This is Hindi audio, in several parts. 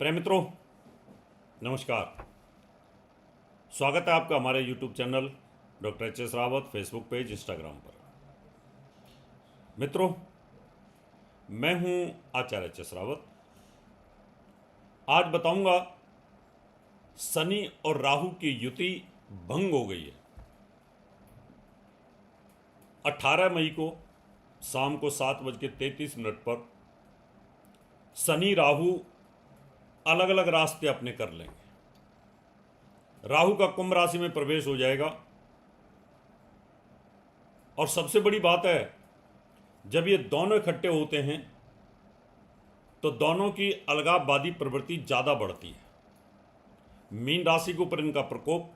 प्रिय मित्रों, नमस्कार। स्वागत है आपका हमारे YouTube channel doctor H S Rawat, Facebook page, Instagram पर। मित्रों, मैं हूं आचार्य एच एस रावत। आज बताऊंगा शनि और राहु की युति भंग हो गई है। 18 मई को शाम को 7:33 पर शनि राहु अलग अलग रास्ते अपने कर लेंगे। राहु का कुंभ राशि में प्रवेश हो जाएगा और सबसे बड़ी बात है, जब ये दोनों इकट्ठे होते हैं तो दोनों की अलगाववादी प्रवृत्ति ज़्यादा बढ़ती है। मीन राशि के ऊपर इनका प्रकोप,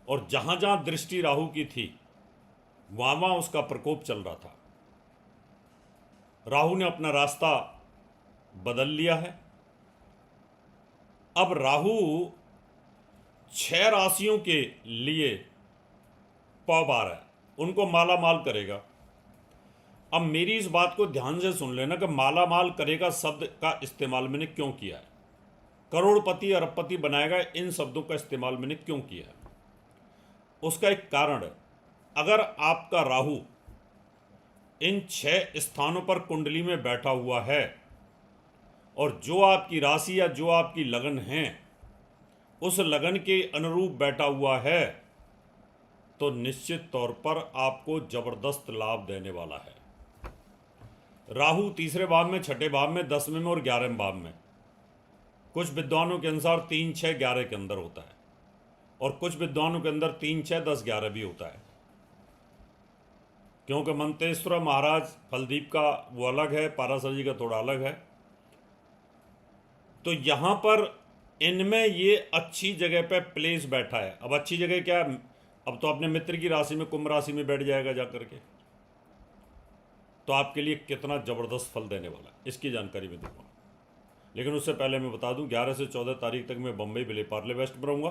और जहां जहां दृष्टि राहु की थी वहां वहां उसका प्रकोप चल रहा था। राहु ने अपना रास्ता बदल लिया है। अब राहु 6 राशियों के लिए पौबार है, उनको माला माल करेगा। अब मेरी इस बात को ध्यान से सुन लेना कि माला माल करेगा शब्द का इस्तेमाल मैंने क्यों किया है, करोड़पति अरबपति बनाएगा, इन शब्दों का इस्तेमाल मैंने क्यों किया है। उसका एक कारण है। अगर आपका राहु इन 6 स्थानों पर कुंडली में बैठा हुआ है और जो आपकी राशि या जो आपकी लगन है उस लगन के अनुरूप बैठा हुआ है, तो निश्चित तौर पर आपको जबरदस्त लाभ देने वाला है। राहु तीसरे भाव में, छठे भाव में, 10वें में और 11वें भाव में, कुछ विद्वानों के अनुसार 3, 6, 11 के अंदर होता है, और कुछ विद्वानों के अंदर 3, 6, 10, 11 भी होता है। क्योंकि मंतेश्वर महाराज फलदीप का वो अलग है, पारासर जी का थोड़ा अलग है। तो यहां पर इनमें ये अच्छी जगह पे प्लेस बैठा है। अब अच्छी जगह क्या है, अब तो अपने मित्र की राशि में, कुंभ राशि में बैठ जाएगा जाकर के, तो आपके लिए कितना ज़बरदस्त फल देने वाला है इसकी जानकारी मैं दूंगा। लेकिन उससे पहले मैं बता दूं, 11 से 14 तारीख तक मैं बम्बई विले पार्ले वेस्ट में रहूँगा।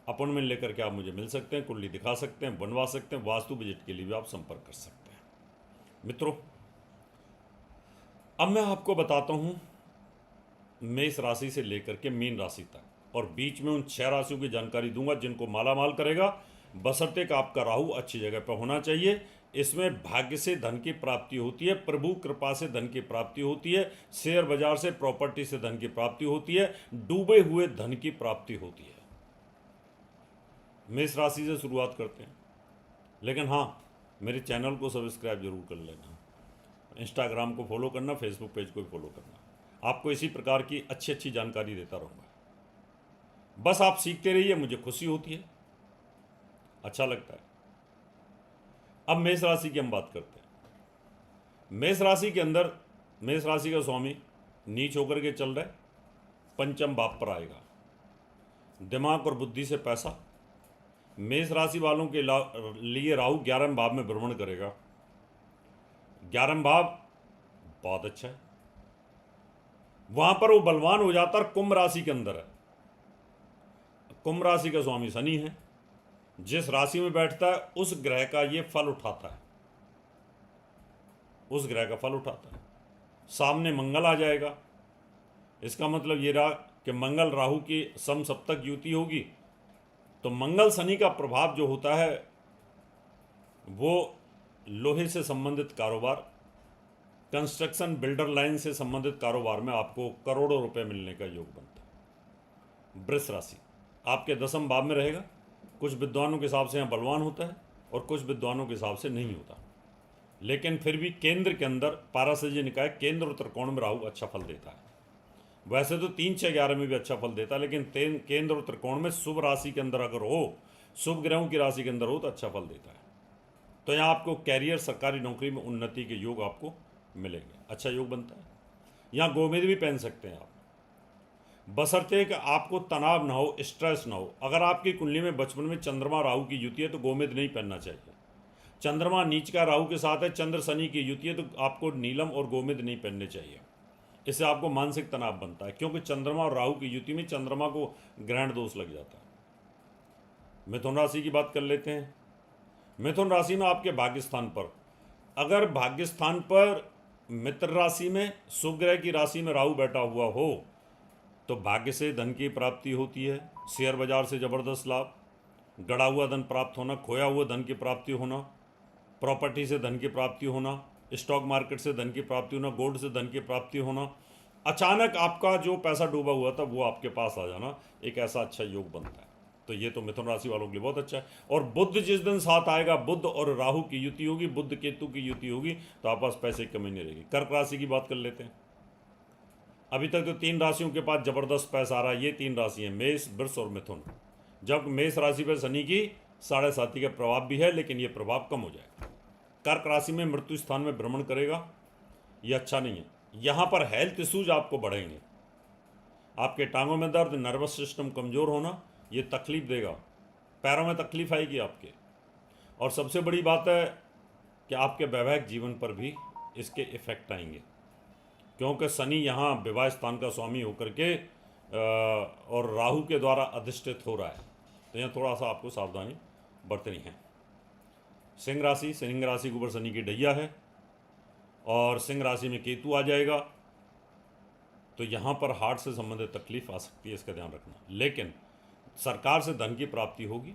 अपॉइंटमेंट लेकर के आप मुझे मिल सकते हैं, कुंडली दिखा सकते हैं, बनवा सकते हैं, वास्तु विजिट के लिए भी आप संपर्क कर सकते हैं। मित्रों, अब मैं आपको बताता हूँ मेष राशि से लेकर के मीन राशि तक, और बीच में उन 6 राशियों की जानकारी दूंगा जिनको माला माल करेगा, बशर्ते कि आपका राहु अच्छी जगह पर होना चाहिए। इसमें भाग्य से धन की प्राप्ति होती है, प्रभु कृपा से धन की प्राप्ति होती है, शेयर बाजार से, प्रॉपर्टी से धन की प्राप्ति होती है, डूबे हुए धन की प्राप्ति होती है। मेष राशि से शुरुआत करते हैं। लेकिन हाँ, मेरे चैनल को सब्सक्राइब जरूर कर लेना, इंस्टाग्राम को फॉलो करना, फेसबुक पेज को भी फॉलो करना। आपको इसी प्रकार की अच्छी अच्छी जानकारी देता रहूँगा। बस आप सीखते रहिए, मुझे खुशी होती है, अच्छा लगता है। अब मेष राशि की हम बात करते हैं। मेष राशि के अंदर मेष राशि का स्वामी नीच होकर के चल रहा है, पंचम भाव पर आएगा। दिमाग और बुद्धि से पैसा। मेष राशि वालों के लिए राहु 11वें भाव में भ्रमण करेगा। 11वां भाव बहुत अच्छा है, वहां पर वो बलवान हो जाता है। कुंभ राशि के अंदर है, कुंभ राशि का स्वामी शनि है। जिस राशि में बैठता है उस ग्रह का ये फल उठाता है, उस ग्रह का फल उठाता है। सामने मंगल आ जाएगा। इसका मतलब ये रहा कि मंगल राहु की समसप्तक युति होगी, तो मंगल शनि का प्रभाव जो होता है वो लोहे से संबंधित कारोबार, कंस्ट्रक्शन, बिल्डर लाइन से संबंधित कारोबार में आपको करोड़ों रुपए मिलने का योग बनता है। वृष राशि आपके 10वें भाव में रहेगा। कुछ विद्वानों के हिसाब से यहाँ बलवान होता है और कुछ विद्वानों के हिसाब से नहीं होता, लेकिन फिर भी केंद्र के अंदर पाराशर जी ने कहा केंद्र और त्रिकोण में राहु अच्छा फल देता है। वैसे तो 3, 6, 11 में भी अच्छा फल देता है, लेकिन केंद्र और त्रिकोण में शुभ राशि के अंदर अगर हो, शुभ ग्रहों की राशि के अंदर हो, तो अच्छा फल देता है। तो यहाँ आपको कैरियर, सरकारी नौकरी में उन्नति के योग आपको मिलेंगे, अच्छा योग बनता है। यहाँ गोमेद भी पहन सकते हैं आप, बशर्ते कि आपको तनाव ना हो, स्ट्रेस ना हो। अगर आपकी कुंडली में बचपन में चंद्रमा राहु की युति है तो गोमेद नहीं पहनना चाहिए। चंद्रमा नीच का राहु के साथ है, चंद्र शनि की युति है, तो आपको नीलम और गोमेद नहीं पहनने चाहिए। इससे आपको मानसिक तनाव बनता है, क्योंकि चंद्रमा और राहु की युति में चंद्रमा को ग्रहण दोष लग जाता है। मिथुन राशि की बात कर लेते हैं। मिथुन राशि में आपके भाग्य स्थान पर, अगर भाग्य स्थान पर मित्र राशि में शुभ ग्रह की राशि में राहु बैठा हुआ हो, तो भाग्य से धन की प्राप्ति होती है, शेयर बाजार से ज़बरदस्त लाभ, गड़ा हुआ धन प्राप्त होना, खोया हुआ धन की प्राप्ति होना, प्रॉपर्टी से धन की प्राप्ति होना, स्टॉक मार्केट से धन की प्राप्ति होना, गोल्ड से धन की प्राप्ति होना, अचानक आपका जो पैसा डूबा हुआ था वो आपके पास आ जाना, एक ऐसा अच्छा योग बनता है। तो ये तो मिथुन राशि वालों के लिए बहुत अच्छा है। और बुध जिस दिन साथ आएगा, बुध और राहु की युति होगी, बुध केतु की युति होगी, तो आप पास पैसे की कमी नहीं रहेगी। कर्क राशि की बात कर लेते हैं। अभी तक तो 3 राशियों के पास जबरदस्त पैसा आ रहा है। ये 3 राशि हैं, मेष, वृष और मिथुन। जब मेष राशि पर शनि की 7.5 का प्रभाव भी है, लेकिन ये प्रभाव कम हो जाएगा। कर्क राशि में मृत्यु स्थान में भ्रमण करेगा, ये अच्छा नहीं है। यहाँ पर हेल्थ इशूज आपको बढ़ेंगे, आपके टांगों में दर्द, नर्वस सिस्टम कमज़ोर होना, ये तकलीफ देगा, पैरों में तकलीफ आएगी आपके। और सबसे बड़ी बात है कि आपके वैवाहिक जीवन पर भी इसके इफेक्ट आएंगे, क्योंकि शनि यहाँ विवाह स्थान का स्वामी होकर के और राहु के द्वारा अधिष्ठित हो रहा है। तो यहाँ थोड़ा सा आपको सावधानी बरतनी है। सिंह राशि के ऊपर शनि की डैया है और सिंह राशि में केतु आ जाएगा, तो यहाँ पर हार्ट से संबंधित तकलीफ आ सकती है, इसका ध्यान रखना। लेकिन सरकार से धन की प्राप्ति होगी,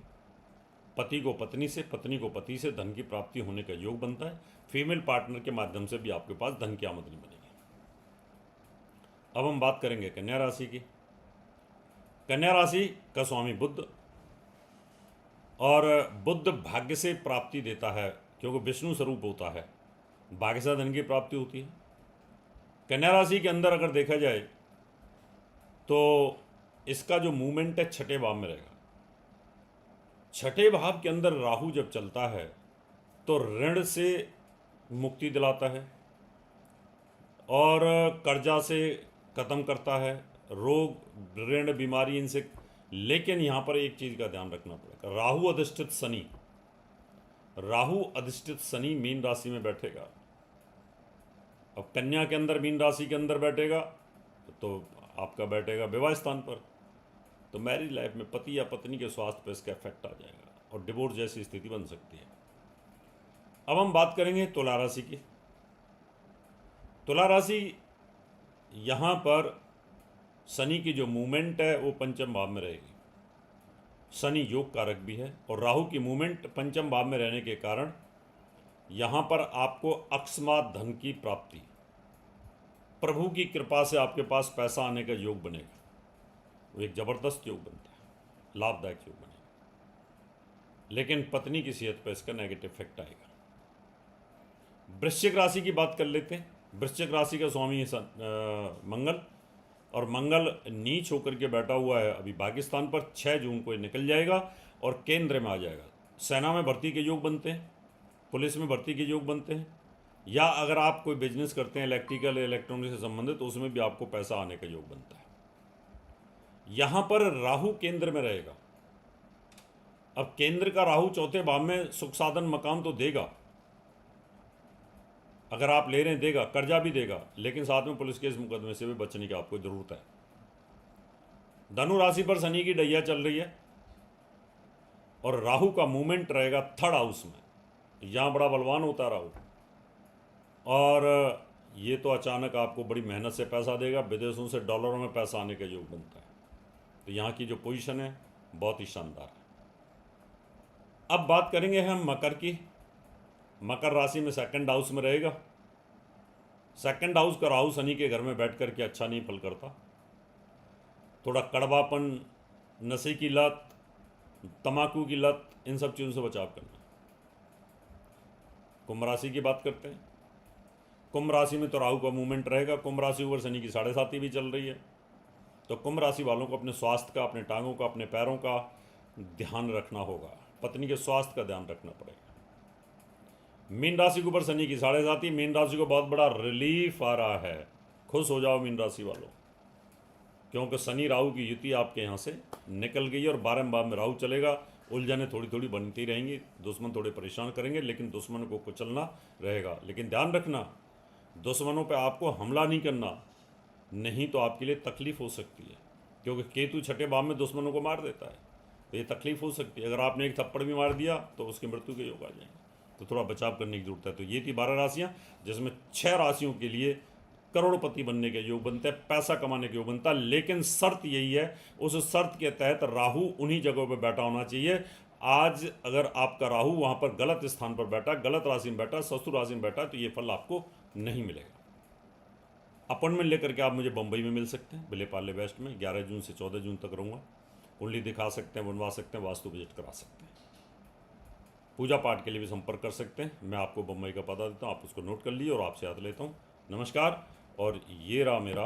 पति को पत्नी से, पत्नी को पति से धन की प्राप्ति होने का योग बनता है। फीमेल पार्टनर के माध्यम से भी आपके पास धन की आमदनी बनेगी। अब हम बात करेंगे कन्या राशि की। कन्या राशि का स्वामी बुध, और बुध भाग्य से प्राप्ति देता है, क्योंकि विष्णु स्वरूप होता है, भाग्य से धन की प्राप्ति होती है। कन्या राशि के अंदर अगर देखा जाए तो इसका जो मूवमेंट है 6ठे भाव में रहेगा। 6ठे भाव के अंदर राहु जब चलता है तो ऋण से मुक्ति दिलाता है और कर्जा से ख़त्म करता है, रोग, ऋण, बीमारी, इनसे। लेकिन यहाँ पर एक चीज़ का ध्यान रखना पड़ेगा, राहु अधिष्ठित शनि मीन राशि में बैठेगा। अब कन्या के अंदर, मीन राशि के अंदर बैठेगा तो आपका बैठेगा विवाह स्थान पर, तो मैरिज लाइफ में पति या पत्नी के स्वास्थ्य पर इसका इफेक्ट आ जाएगा और डिवोर्स जैसी स्थिति बन सकती है। अब हम बात करेंगे तुला राशि की। तुला राशि, यहाँ पर शनि की जो मूवमेंट है वो पंचम भाव में रहेगी। शनि योग कारक भी है और राहु की मूवमेंट पंचम भाव में रहने के कारण यहाँ पर आपको अकस्मात धन की प्राप्ति, प्रभु की कृपा से आपके पास पैसा आने का योग बनेगा। वो एक ज़बरदस्त योग बनता है, लाभदायक योग बनेगा। लेकिन पत्नी की सेहत पर इसका नेगेटिव इफेक्ट आएगा। वृश्चिक राशि की बात कर लेते हैं। वृश्चिक राशि का स्वामी है मंगल, और मंगल नीच होकर के बैठा हुआ है अभी पाकिस्तान पर। 6 जून को निकल जाएगा और केंद्र में आ जाएगा। सेना में भर्ती के योग बनते हैं, पुलिस में भर्ती के योग बनते हैं, या अगर आप कोई बिजनेस करते हैं इलेक्ट्रिकल इलेक्ट्रॉनिक से संबंधित, तो उसमें भी आपको पैसा आने का योग बनता है। यहाँ पर राहु केंद्र में रहेगा। अब केंद्र का राहु 4थे भाव में सुख साधन मकान तो देगा, अगर आप ले रहे हैं देगा, कर्जा भी देगा, लेकिन साथ में पुलिस केस मुकदमे से भी बचने की आपको जरूरत है। धनु राशि पर शनि की डैया चल रही है और राहु का मूवमेंट रहेगा 3rd हाउस में। यहाँ बड़ा बलवान होता है राहु, और ये तो अचानक आपको बड़ी मेहनत से पैसा देगा, विदेशों से डॉलरों में पैसा आने का योग बनता है। तो यहाँ की जो पोजीशन है बहुत ही शानदार है। अब बात करेंगे हम मकर की। मकर राशि में 2nd हाउस में रहेगा। 2nd हाउस का राहु शनि के घर में बैठ कर के अच्छा नहीं फल करता। थोड़ा कड़वापन, नशे की लत, तंबाकू की लत, इन सब चीज़ों से बचाव करना। कुंभ राशि की बात करते हैं। कुंभ राशि में तो राहु का मूवमेंट रहेगा। कुंभ राशि ऊपर शनि की 7.5 भी चल रही है। तो कुंभ राशि वालों को अपने स्वास्थ्य का, अपने टांगों का, अपने पैरों का ध्यान रखना होगा। पत्नी के स्वास्थ्य का ध्यान रखना पड़ेगा। मीन राशि के ऊपर शनि की 7.5। मीन राशि को बहुत बड़ा रिलीफ आ रहा है। खुश हो जाओ मीन राशि वालों, क्योंकि शनि राहु की युति आपके यहाँ से निकल गई और 12वें भाव में राहु चलेगा। उलझने थोड़ी थोड़ी बनती रहेंगी, दुश्मन थोड़े परेशान करेंगे, लेकिन दुश्मन को कुचलना रहेगा। लेकिन ध्यान रखना, दुश्मनों पे आपको हमला नहीं करना, नहीं तो आपके लिए तकलीफ हो सकती है, क्योंकि केतु 6ठे भाव में दुश्मनों को मार देता है। तो ये तकलीफ हो सकती है। अगर आपने एक थप्पड़ भी मार दिया तो उसकी मृत्यु के योग आ जाएंगे। तो थोड़ा बचाव करने की जरूरत है। तो ये थी 12 राशियाँ, जिसमें 6 राशियों के लिए करोड़पति बनने के योग बनते हैं, पैसा कमाने के योग बनता है। लेकिन शर्त यही है, उस शर्त के तहत राहु उन्हीं जगहों पर बैठा होना चाहिए। आज अगर आपका राहु वहाँ पर गलत स्थान पर बैठा, गलत राशि में बैठा, शत्रु राशि में बैठा, तो ये फल आपको नहीं मिलेगा। अपॉइंटमेंट लेकर के आप मुझे बम्बई में मिल सकते हैं, विलेपार्ले वेस्ट में। 11 जून से 14 जून तक रहूँगा। कुंडली दिखा सकते हैं, बनवा सकते हैं, वास्तु विजिट करा सकते हैं। पूजा पाठ के लिए भी संपर्क कर सकते हैं। मैं आपको बम्बई का पता देता हूँ, आप उसको नोट कर लीजिए और आपसे याद लेता हूँ। नमस्कार। और ये रहा मेरा